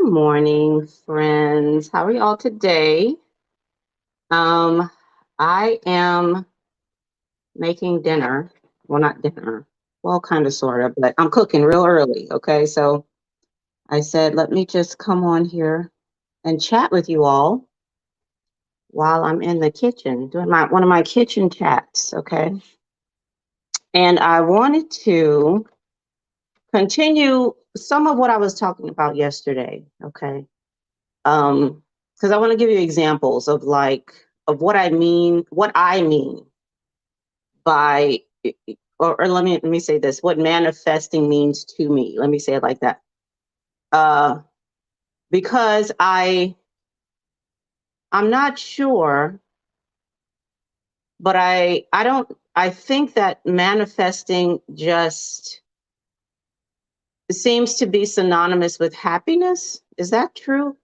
morning, friends. How are y'all today? Um, I am making dinner. Well, not dinner. Well, kind of, sort of, but I'm cooking real early. Okay, so I said, let me just come on here and chat with you all while I'm in the kitchen doing my one of my kitchen chats. Okay, and I wanted to continue some of what I was talking about yesterday. Okay, because I want to give you examples of of what I mean by or let me say this, what manifesting means to me. Let me say it like that. Uh because I'm not sure, but I don't I think that manifesting just seems to be synonymous with happiness. Is that true?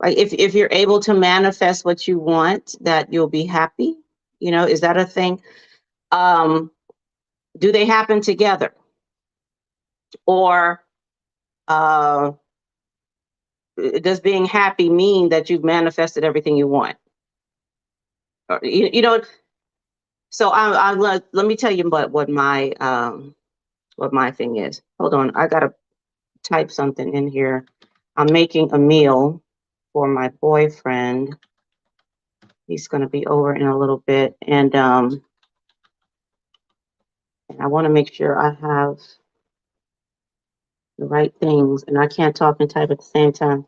Like if you're able to manifest what you want, that you'll be happy, is that a thing? um do they happen together, or uh does being happy mean that you've manifested everything you want? Or, so let me tell you what my thing is. Hold on, I gotta type something in here. I'm making a meal for my boyfriend. He's gonna be over in a little bit, and I want to make sure I have the right things, and I can't talk and type at the same time.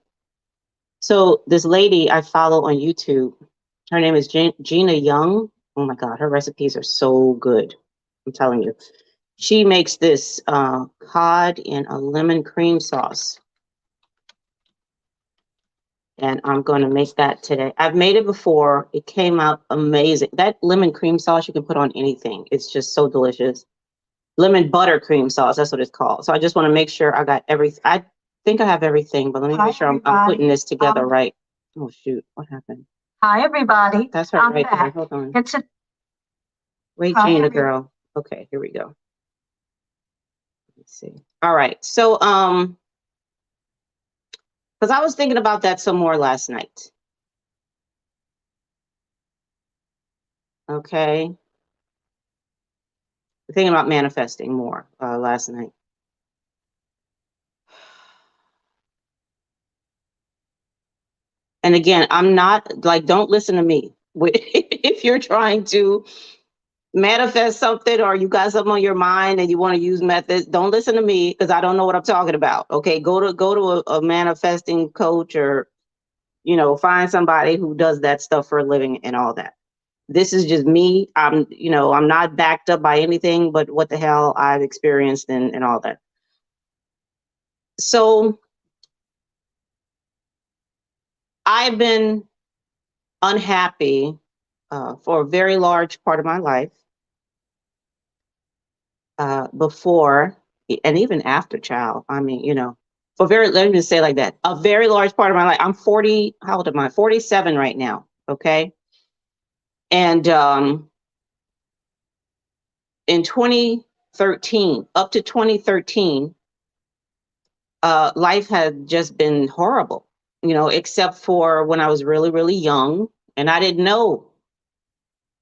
So this lady I follow on YouTube, her name is Gina Young. Oh my God, her recipes are so good. I'm telling you. She makes this cod in a lemon cream sauce. And I'm going to make that today. I've made it before. It came out amazing. That lemon cream sauce you can put on anything. It's just so delicious. Lemon butter cream sauce, that's what it's called. So I just want to make sure I got everything. I think I have everything, but let me make sure I'm putting this together right. Oh shoot, what happened? Hi, everybody. That's her right there. Hold on. Wait, Gina, girl. Okay, here we go. Let's see. All right. So, because I was thinking about that some more last night. Okay. Thinking about manifesting more last night. And again, I'm not like, don't listen to me. If you're trying to manifest something or you got something on your mind and you want to use methods, don't listen to me because I don't know what I'm talking about. Okay, go to a manifesting coach, or find somebody who does that stuff for a living and all that. This is just me. I'm not backed up by anything but what the hell I've experienced and all that. So I've been unhappy for a very large part of my life, before and even after child. I mean, let me just say it like that. A very large part of my life. I'm 40. How old am I? 47 right now. Okay. And in 2013, up to 2013, life had just been horrible, except for when I was really, really young and I didn't know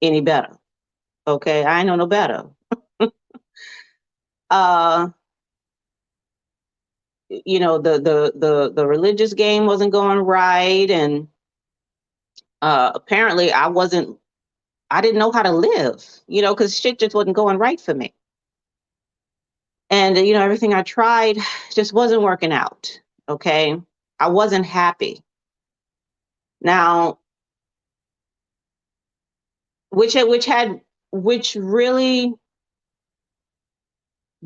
any better. Okay. I know no better. uh, the religious game wasn't going right. And apparently I didn't know how to live, because shit just wasn't going right for me. And, everything I tried just wasn't working out. Okay. I wasn't happy. Now, which really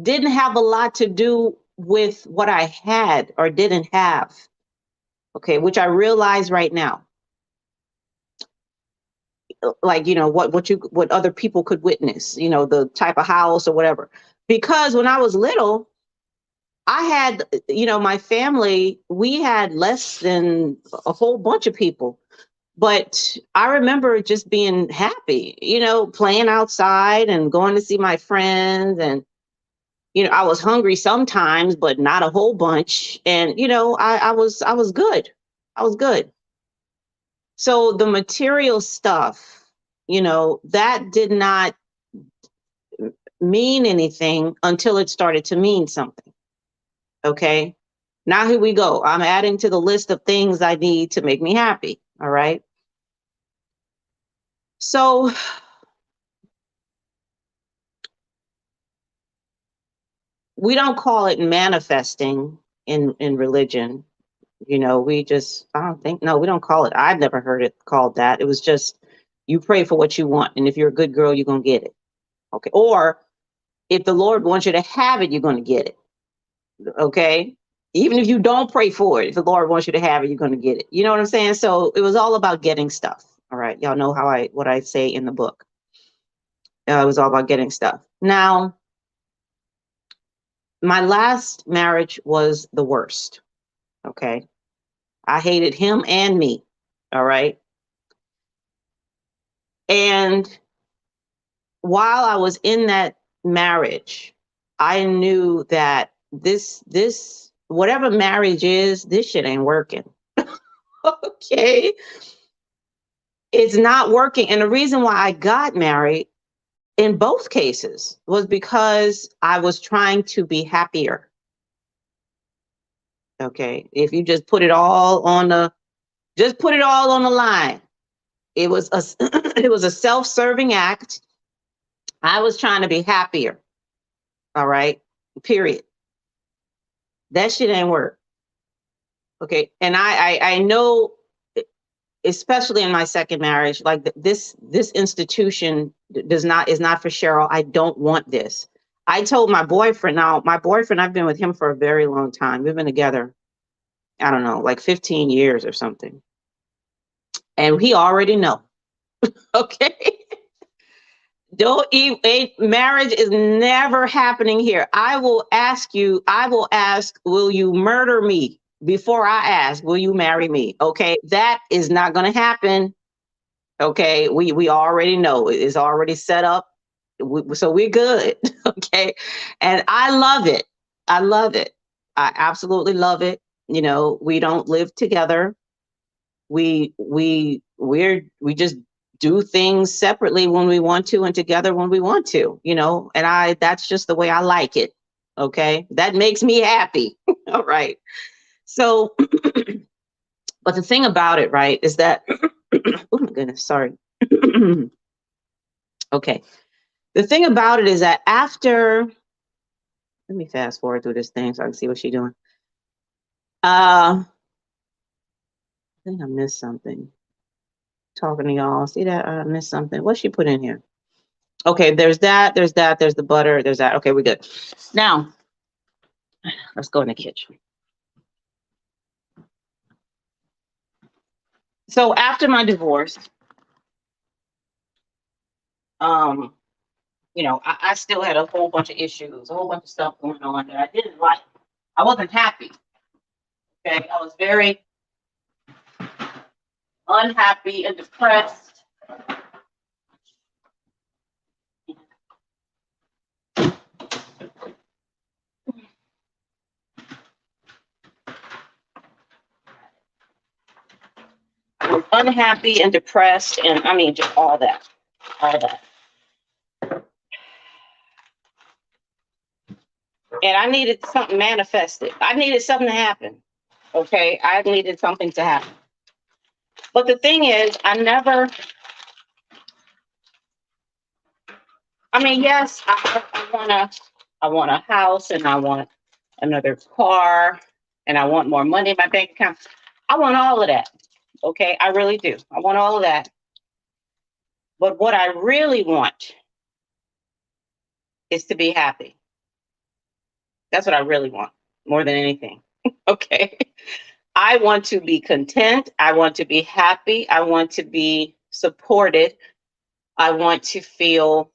didn't have a lot to do with what I had or didn't have. Okay. Which I realize right now, like, what other people could witness, the type of house or whatever. Because when I was little, I had, my family, we had less than a whole bunch of people. But I remember just being happy, playing outside and going to see my friends. And I was hungry sometimes, but not a whole bunch. And I was good. I was good. So the material stuff, that did not mean anything until it started to mean something. Okay. Now here we go. I'm adding to the list of things I need to make me happy. All right. So we don't call it manifesting in religion. We just, I don't think, no, we don't call it. I've never heard it called that. It was just, you pray for what you want, and if you're a good girl, you're gonna get it. Okay. Or if the Lord wants you to have it, you're gonna get it. Okay. Even if you don't pray for it, if the Lord wants you to have it, you're gonna get it. You know what I'm saying? So it was all about getting stuff. All right. Y'all know what I say in the book. It was all about getting stuff. Now, my last marriage was the worst. Okay. I hated him and me. All right. And while I was in that marriage, I knew that this whatever marriage is, this shit ain't working. Okay. It's not working. And the reason why I got married in both cases was because I was trying to be happier. Okay. If you just put it all on the line. It was a it was a self-serving act. I was trying to be happier. All right. Period. That shit ain't work. Okay. And I know, especially in my second marriage, like this institution is not for Cheryl. I don't want this. I told my boyfriend. Now my boyfriend, I've been with him for a very long time. We've been together, I don't know, like 15 years or something. And he already know. Okay. Don't even, marriage is never happening here. I will ask, will you murder me before I ask, will you marry me? Okay. That is not going to happen. Okay. We already know it's already set up. So we're good. Okay. And I love it. I love it. I absolutely love it. We don't live together. We just do things separately when we want to and together when we want to, and that's just the way I like it. Okay. That makes me happy. All right. So, but the thing about it, right, is that, oh my goodness, sorry. Okay. The thing about it is that let me fast forward through this thing so I can see what she's doing. I think I missed something. Talking to y'all. See that? I missed something. What she put in here? Okay, there's that, there's the butter, there's that. Okay, we're good. Now, let's go in the kitchen. So after my divorce, I still had a whole bunch of issues, a whole bunch of stuff going on that I didn't like. I wasn't happy. Okay, I was very unhappy and depressed. I was unhappy and depressed, and I mean, just all that. And I needed something manifested. I needed something to happen. Okay, I needed something to happen. But the thing is, yes, I want a house, and I want another car, and I want more money in my bank account. I want all of that. Okay, I really do. I want all of that. But what I really want is to be happy. That's what I really want more than anything. Okay. I want to be content. I want to be happy. I want to be supported. I want to feel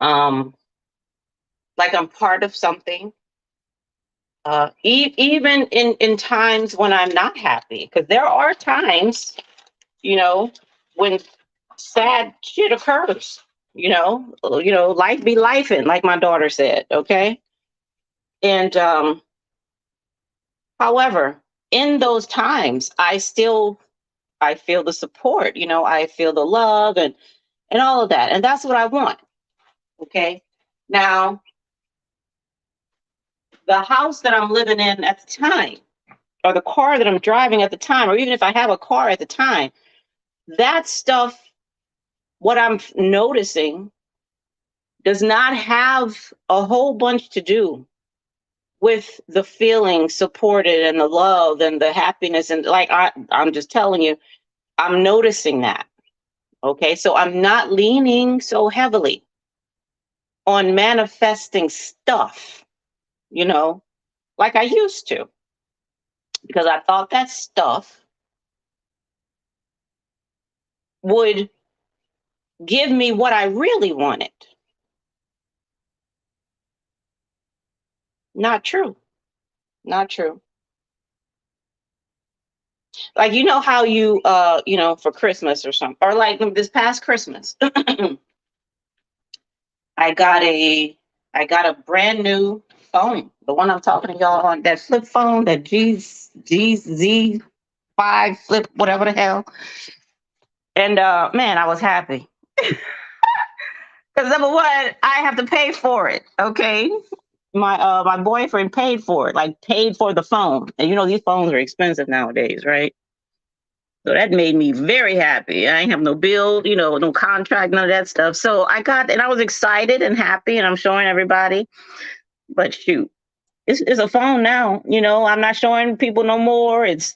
like I'm part of something. Even in times when I'm not happy, because there are times, when sad shit occurs. Life be lifing, like my daughter said, okay? And however, in those times, I feel the support, I feel the love and all of that. And that's what I want. Okay. Now, the house that I'm living in at the time, or the car that I'm driving at the time, or even if I have a car at the time, that stuff, what I'm noticing, does not have a whole bunch to do with the feeling supported and the love and the happiness. And like, I'm just telling you, I'm noticing that. Okay. So I'm not leaning so heavily on manifesting stuff, you know, like I used to, because I thought that stuff would give me what I really wanted. Not true. Not true. Like, how for Christmas or something, or like this past Christmas, I got a I got a brand new phone. The one I'm talking to y'all on, that flip phone, that GZ5 flip, whatever the hell. And man, I was happy. Because number one, I have to pay for it. Okay. My boyfriend paid for it, like paid for the phone. And these phones are expensive nowadays, right? So that made me very happy. I ain't have no bill, no contract, none of that stuff. So and I was excited and happy, and I'm showing everybody. But shoot, it's a phone now. I'm not showing people no more. It's,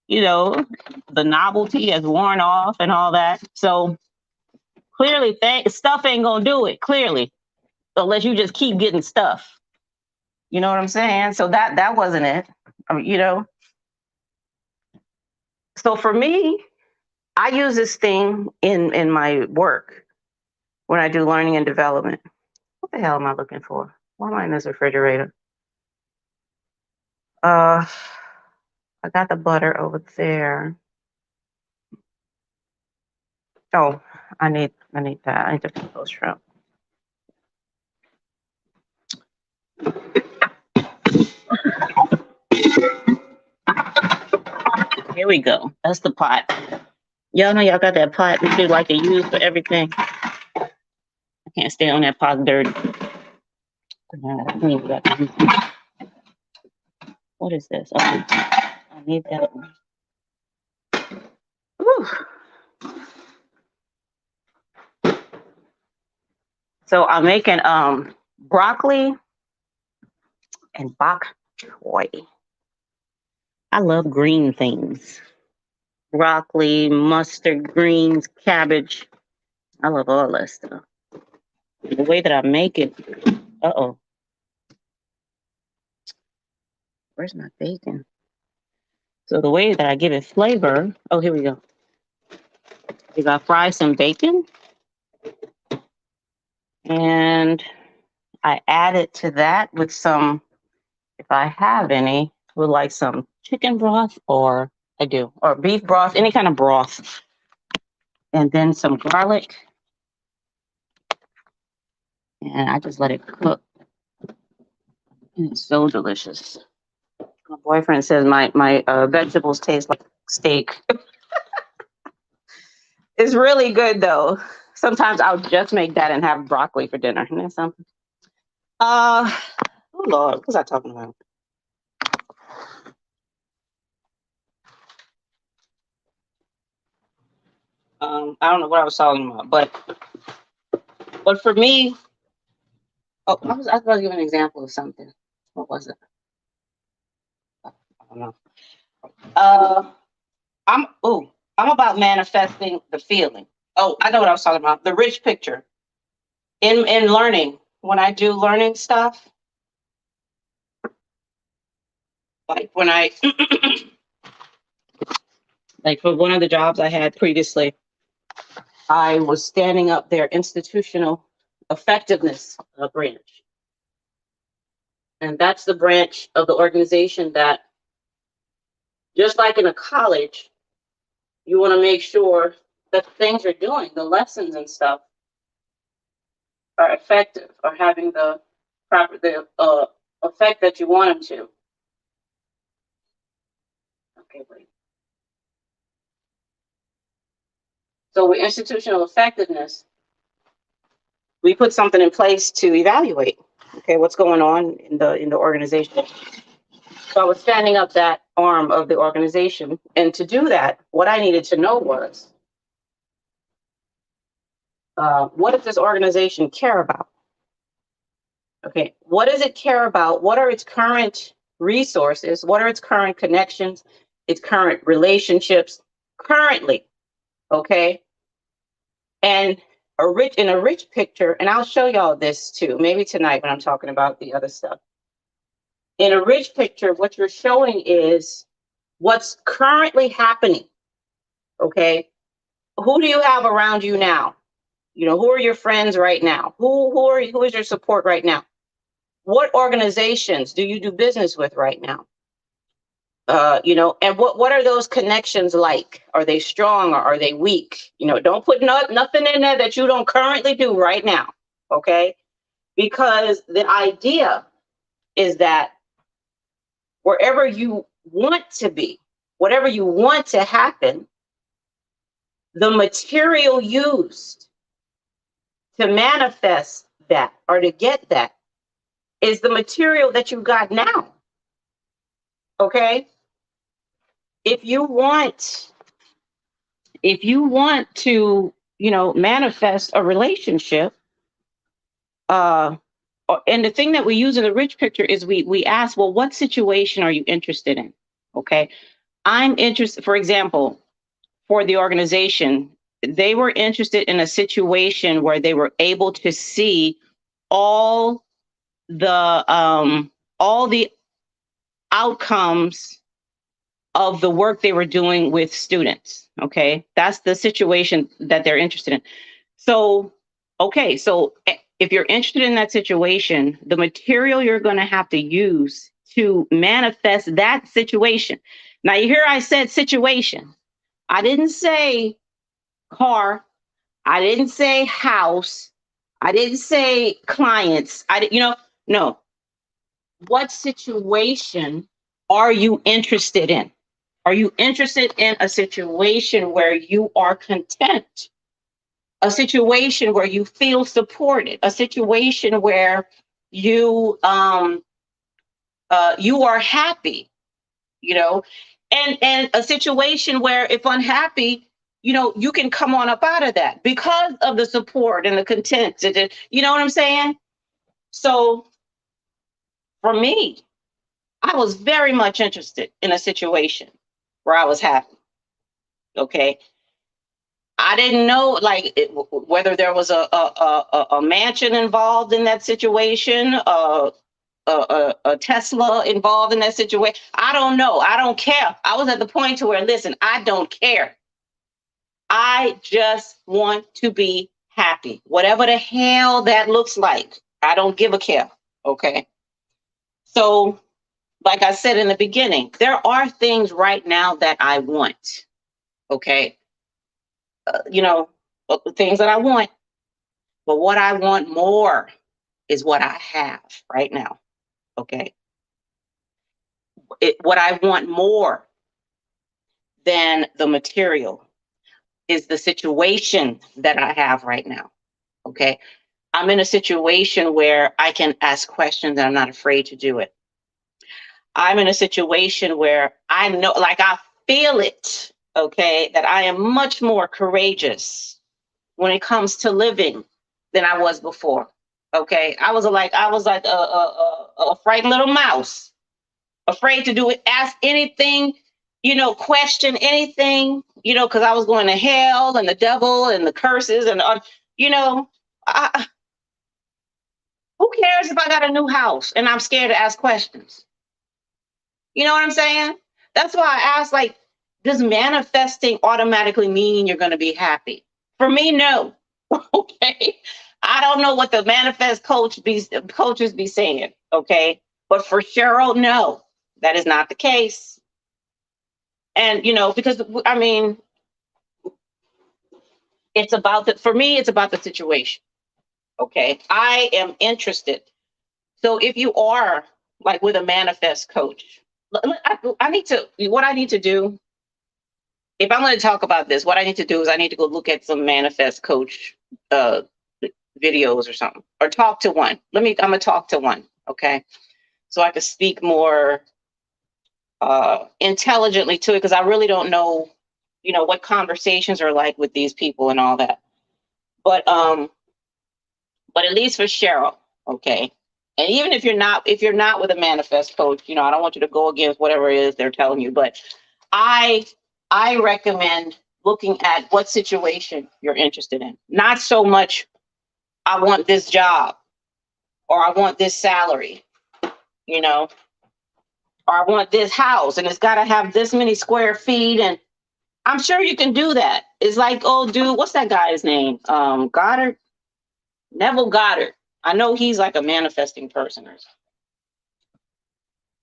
you know, the novelty has worn off and all that. So clearly, stuff ain't gonna do it. Clearly, unless you just keep getting stuff. You know what I'm saying? So that wasn't it. So for me, I use this thing in my work when I do learning and development. What the hell am I looking for? Why am I in this refrigerator? Uh, I got the butter over there. Oh, I need that. I need to put those shrimp. Here we go. That's the pot. Y'all know y'all got that pot that you like to use for everything. I can't stay on that pot dirty. What is this? Oh, I need that one. Whew. So I'm making broccoli and bok choy. I love green things. Broccoli, mustard, greens, cabbage. I love all that stuff. The way that I make it, where's my bacon? So the way that I give it flavor, here we go. Is I fry some bacon and I add it to that with some, if I have any, with like some chicken broth, or beef broth, any kind of broth. And then some garlic. And I just let it cook. And it's so delicious. My boyfriend says my vegetables taste like steak. It's really good though. Sometimes I'll just make that and have broccoli for dinner. Isn't that something? Oh Lord, what was I talking about? I don't know what I was talking about, but for me, I was about to give an example of something. What was it? I don't know. Uh, I'm about manifesting the feeling. Oh, I know what I was talking about. The rich picture in learning. When I do learning stuff, like when I like for one of the jobs I had previously, I was standing up their institutional effectiveness branch. And that's the branch of the organization that, just like in a college, you want to make sure that the things you're doing, the lessons and stuff, are effective or having the effect that you want them to. Okay, wait. So with institutional effectiveness, we put something in place to evaluate, okay, what's going on in the organization. So I was standing up that arm of the organization, and to do that, what I needed to know was, what does this organization care about? Okay, what does it care about? What are its current resources? What are its current connections? Its current relationships currently? Okay, and in a rich picture, and I'll show y'all this too, maybe tonight when I'm talking about the other stuff. In a rich picture, what you're showing is what's currently happening. Okay, who do you have around you now? You know, who are your friends right now? Who is your support right now? What organizations do you do business with right now? You know, and what are those connections like? Are they strong or are they weak? You know, don't put nothing in there that you don't currently do right now. Okay, because the idea is that wherever you want to be, whatever you want to happen, the material used to manifest that or to get that is the material that you got now. Okay, if you want to, you know, manifest a relationship, and the thing that we use in the rich picture is we ask, well, what situation are you interested in? Okay, I'm interested, for example, for the organization, they were interested in a situation where they were able to see all all the outcomes of the work they were doing with students. Okay, that's the situation that they're interested in. So, okay, so if you're interested in that situation, the material you're going to have to use to manifest that situation. Now, you hear I said situation. I didn't say car. I didn't say house. I didn't say clients. No. What situation are you interested in? Are you interested in a situation where you are content? A situation where you feel supported? A situation where you you are happy? You know, and a situation where if unhappy, you know, you can come on up out of that because of the support and the content. You know what I'm saying? So for me, I was very much interested in a situation where I was happy. Okay. I didn't know whether there was a mansion involved in that situation, a Tesla involved in that situation. I don't know. I don't care. I was at the point to where, listen, I don't care. I just want to be happy. Whatever the hell that looks like, I don't give a care. Okay. So, like I said in the beginning, there are things right now that I want. Okay. You know, things that I want. But what I want more is what I have right now. Okay. What I want more than the material is the situation that I have right now. Okay. I'm in a situation where I can ask questions and I'm not afraid to do it. I'm in a situation where I know, like I feel it, okay, that I am much more courageous when it comes to living than I was before. Okay. I was like a frightened little mouse, afraid to do it, ask anything, you know, question anything, you know, because I was going to hell and the devil and the curses and, you know, who cares if I got a new house and I'm scared to ask questions? You know what I'm saying? That's why I asked, like, does manifesting automatically mean you're going to be happy? For me, no. Okay. I don't know what the manifest coaches be saying. Okay. But for Cheryl, no, that is not the case. And, you know, because I mean, for me, it's about the situation. Okay. I am interested. So if you are like with a manifest coach, I need to, what I need to do, if I'm going to talk about this, what I need to do is I need to go look at some manifest coach uh, videos or something, or talk to one. I'm going to talk to one. Okay. So I can speak more intelligently to it, because I really don't know, what conversations are like with these people and all that. But at least for Cheryl, okay. And even if you're not with a manifest coach, I don't want you to go against whatever it is they're telling you. But I I recommend looking at what situation you're interested in. Not so much I want this job, or I want this salary, you know, or I want this house and it's got to have this many square feet. And I'm sure you can do that. It's like, oh, dude, what's that guy's name? Goddard, Neville Goddard. I know he's like a manifesting person or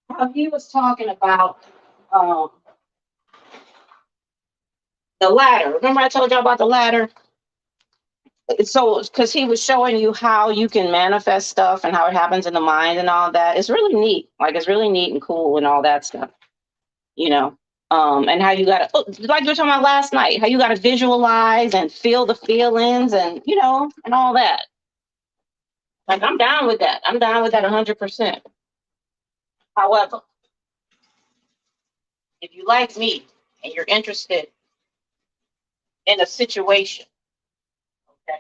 something. He was talking about um, the ladder. Remember I told y'all about the ladder? So, because he was showing you how you can manifest stuff and how it happens in the mind and all that. It's really neat. Like, it's really neat and cool and all that stuff, you know. And how you gotta, like you were talking about last night, how you gotta visualize and feel the feelings and and all that. Like, I'm down with that. I'm down with that 100%. However, if you like me and you're interested in a situation, okay,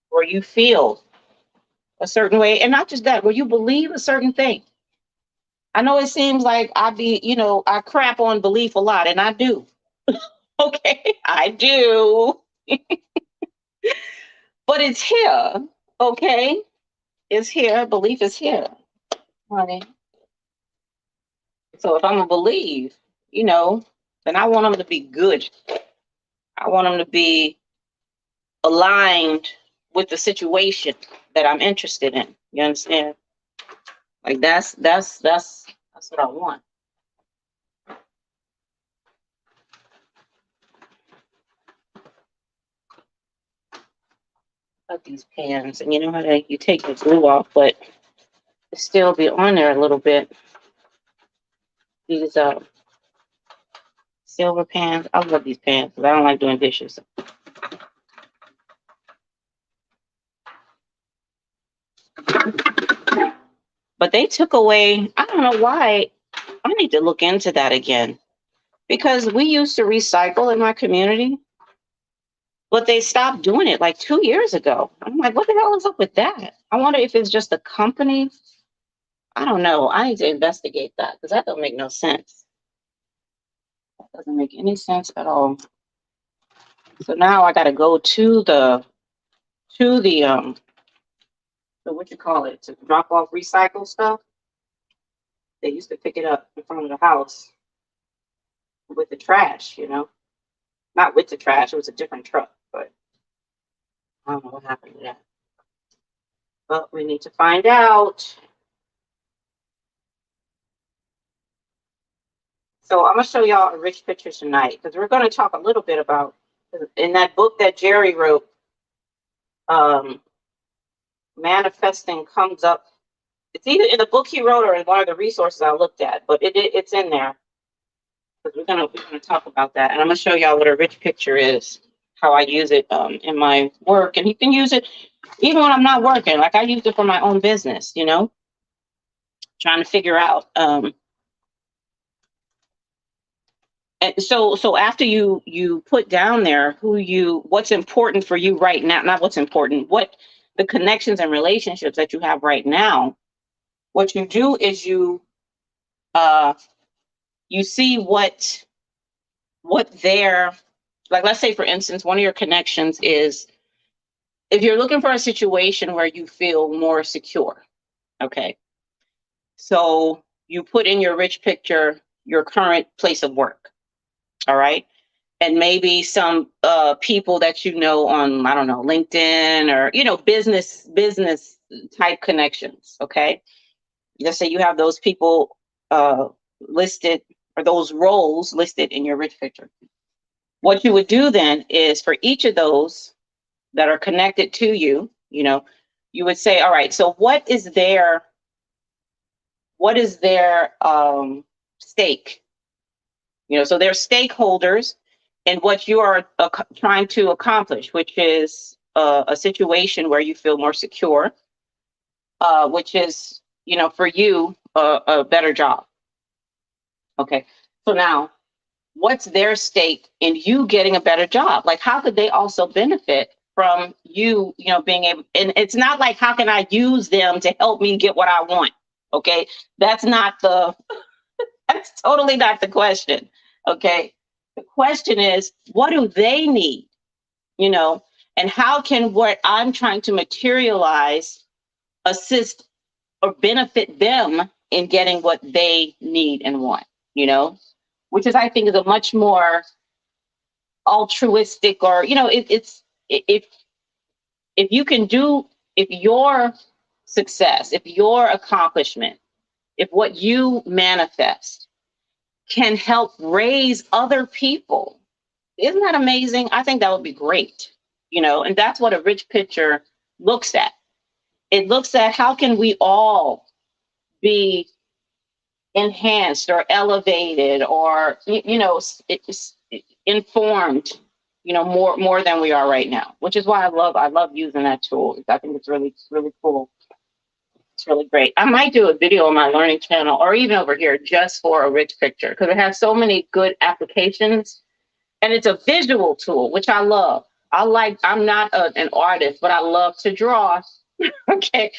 where you feel a certain way, and not just that, where you believe a certain thing. I know it seems like I crap on belief a lot, and I do. Okay, I do. But it's here. Okay, it's here. Belief is here, honey. So if I'm gonna believe, then I want them to be good. I want them to be aligned with the situation that I'm interested in. You understand? Like, that's what I want. Of these pans, and you know how you take the glue off, but it still be on there a little bit. These silver pans. I love these pans because I don't like doing dishes. But they took away, I don't know why. I need to look into that again, because we used to recycle in my community, but they stopped doing it like 2 years ago. I'm like, what the hell is up with that? I wonder if it's just a company. I don't know. I need to investigate that, because that don't make no sense. That doesn't make any sense at all. So now I got to go to the so what you call it, to drop off recycle stuff. They used to pick it up in front of the house with the trash, not with the trash. It was a different truck, but I don't know what happened to that. But we need to find out. So I'm gonna show y'all a rich picture tonight, because we're going to talk a little bit about, in that book that Jerry wrote, um, manifesting comes up. It's either in the book he wrote or in one of the resources I looked at, but it's in there. Because we're gonna talk about that, and I'm gonna show y'all what a rich picture is, how I use it in my work, and you can use it even when I'm not working. Like, I use it for my own business, trying to figure out. And so after you put down there what's important for you right now, not what's important, what the connections and relationships that you have right now. What you do is you see what they're like. Let's say, for instance, one of your connections is, if you're looking for a situation where you feel more secure. Okay, so you put in your rich picture your current place of work. All right, and maybe some people that on, I don't know, LinkedIn, or business type connections. Okay, let's say you have those people listed, or those roles listed in your rich picture. What you would do then is, for each of those, that are connected to you, you would say, all right, so what is their stake? So they're stakeholders in what you are trying to accomplish, which is a situation where you feel more secure, which is, for you, a better job. Okay. So now, what's their stake in you getting a better job? Like, how could they also benefit from you, being able, and it's not like, how can I use them to help me get what I want? Okay. That's not the, that's totally not the question. Okay. The question is, what do they need? You know, and how can what I'm trying to materialize assist or benefit them in getting what they need and want, which is, I think, is a much more altruistic, or, if you can do, if your success, if your accomplishment, if what you manifest can help raise other people, isn't that amazing? I think that would be great, and that's what a rich picture looks at. It looks at how can we all be enhanced or elevated, or it's informed, more than we are right now, which is why I love using that tool. I think it's really cool. It's really great. I might do a video on my learning channel, or even over here, just for a rich picture, because it has so many good applications, and it's a visual tool, which I love. I'm not an artist, but I love to draw. Okay.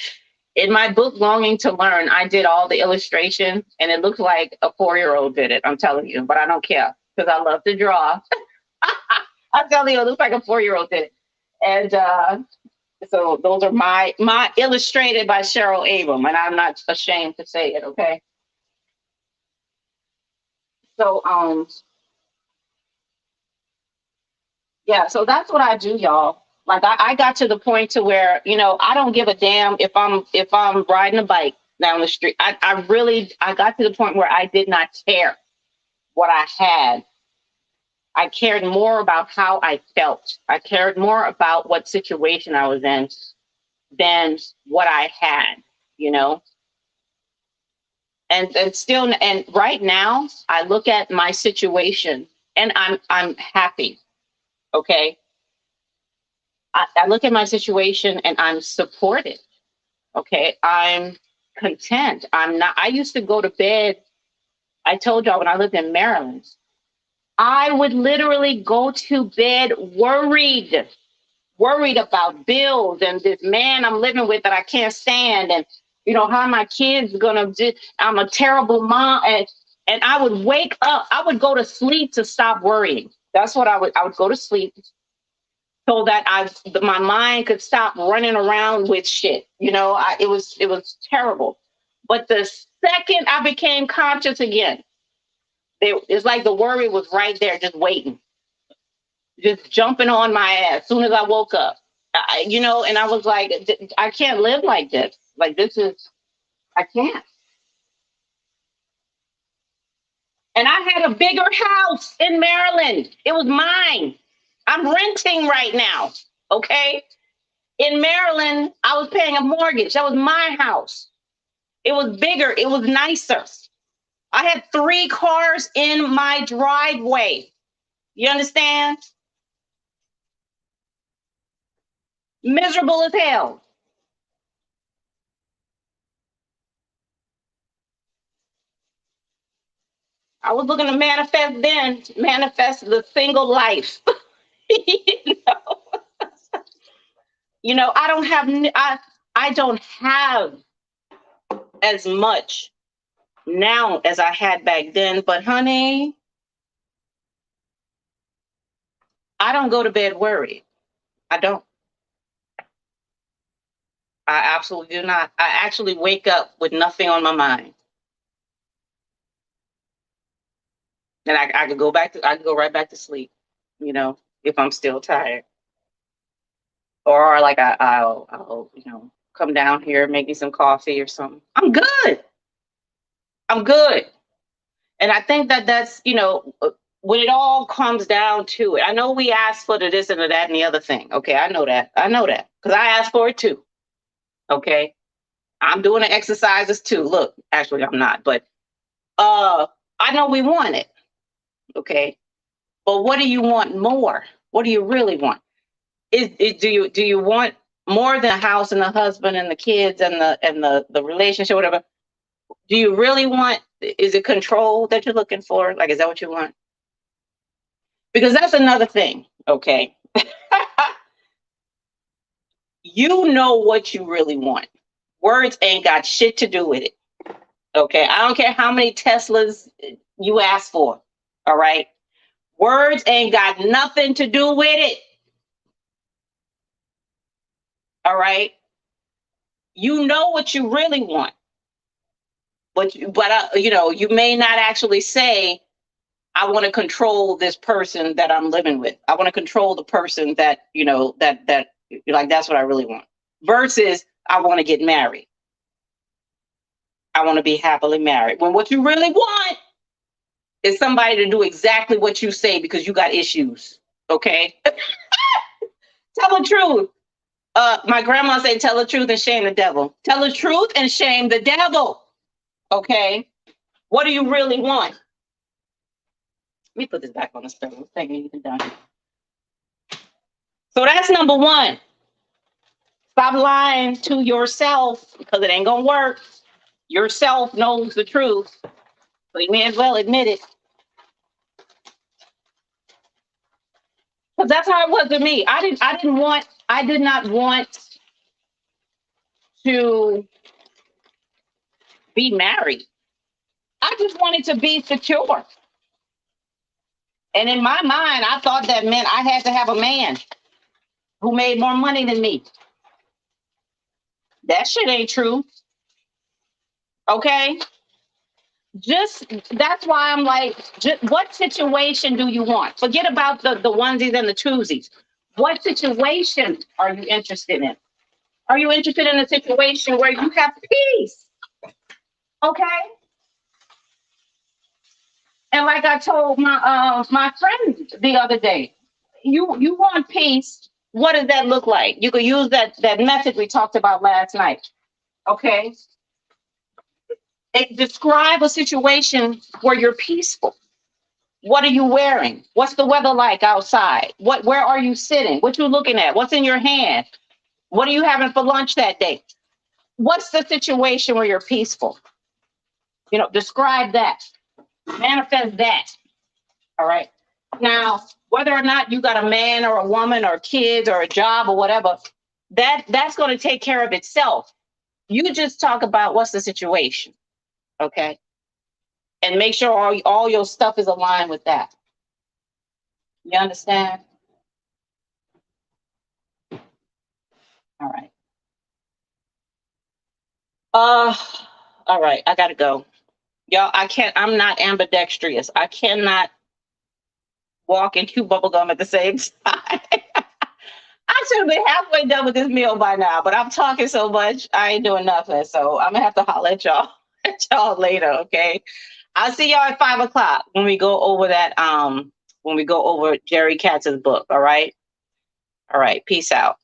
In my book, Longing to Learn, I did all the illustration, and it looked like a 4-year-old did it. I'm telling you, but I don't care, because I love to draw. I'm telling you, it looks like a 4-year-old did it. And so those are my illustrated by Cheryl Abram, and I'm not ashamed to say it. Okay. So yeah, so that's what I do, y'all. Like, I got to the point to where, I don't give a damn if I'm riding a bike down the street. I got to the point where I did not care what I had. I cared more about how I felt. I cared more about what situation I was in than what I had, you know. And still, and right now I look at my situation and I'm happy. Okay. I look at my situation and I'm supported. Okay. I'm content. I'm not, I used to go to bed. I told y'all when I lived in Maryland, I would literally go to bed worried about bills and this man I'm living with that I can't stand. And, how my kids gonna do, I'm a terrible mom. And I would wake up, I would go to sleep to stop worrying. That's what I would go to sleep so that my mind could stop running around with shit. It was terrible. But the second I became conscious again, it's like the worry was right there, just jumping on my ass as soon as I woke up. And I was like, I can't live like this. Like, I can't. And I had a bigger house in Maryland. It was mine. I'm renting right now. Okay. In Maryland, I was paying a mortgage. That was my house. It was bigger. It was nicer. I had 3 cars in my driveway. You understand? Miserable as hell. I was looking to manifest the single life. you know, I don't have, I don't have as much now as I had back then, but honey, I don't go to bed worried. I don't. I absolutely do not. I actually wake up with nothing on my mind. And I could go right back to sleep, if I'm still tired. Or like I'll come down here, make me some coffee or something. I'm good. I'm good. And I think that that's, when it all comes down to it, I know we asked for the this and the that and the other thing. Okay, I know that. I know that because I asked for it too. Okay, I'm doing the exercises too. Look, actually, I'm not, but I know we want it. Okay, but what do you want more? What do you really want? Do you want more than a house and a husband and the kids and the relationship, whatever? Do you really want? Is it control that you're looking for? Like, is that what you want? Because that's another thing. Okay, you know what you really want. Words ain't got shit to do with it. Okay, I don't care how many Teslas you ask for. All right, words ain't got nothing to do with it. All right, you know what you really want, but you may not actually say, I want to control this person that I'm living with. I want to control the person that that like that's what I really want. Versus I want to get married. I want to be happily married. When what you really want is somebody to do exactly what you say because you got issues. Okay? Tell the truth. My grandma said, tell the truth and shame the devil. Tell the truth and shame the devil. Okay? What do you really want? Let me put this back on the stove. Thank you, you've been done. So that's number one. Stop lying to yourself because it ain't gonna work. Yourself knows the truth, so you may as well admit it. Because that's how it was with me. I did not want to be married. I just wanted to be secure. And in my mind, I thought that meant I had to have a man who made more money than me. That shit ain't true. Okay? Just that's why I'm like, what situation do you want? Forget about the onesies and the twosies. What situation are you interested in? Are you interested in a situation where you have peace? Okay. And like I told my friend the other day, you want peace. What does that look like? You could use that method we talked about last night. Okay. Describe a situation where you're peaceful. What are you wearing? What's the weather like outside? Where are you sitting? What you looking at? What's in your hand? What are you having for lunch that day? What's the situation where you're peaceful? Describe that. Manifest that. All right. Now, whether or not you got a man or a woman or kids or a job or whatever, that's going to take care of itself. You just talk about what's the situation. Okay. And make sure all your stuff is aligned with that. You understand? All right. All right. I gotta go. Y'all, I'm not ambidextrous. I cannot walk and chew bubble gum at the same time. I should have been halfway done with this meal by now, but I'm talking so much, I ain't doing nothing. So I'm gonna have to holler at y'all later, okay? I'll see y'all at 5 o'clock when we go over that when we go over Jerry Katz's book. All right. Peace out.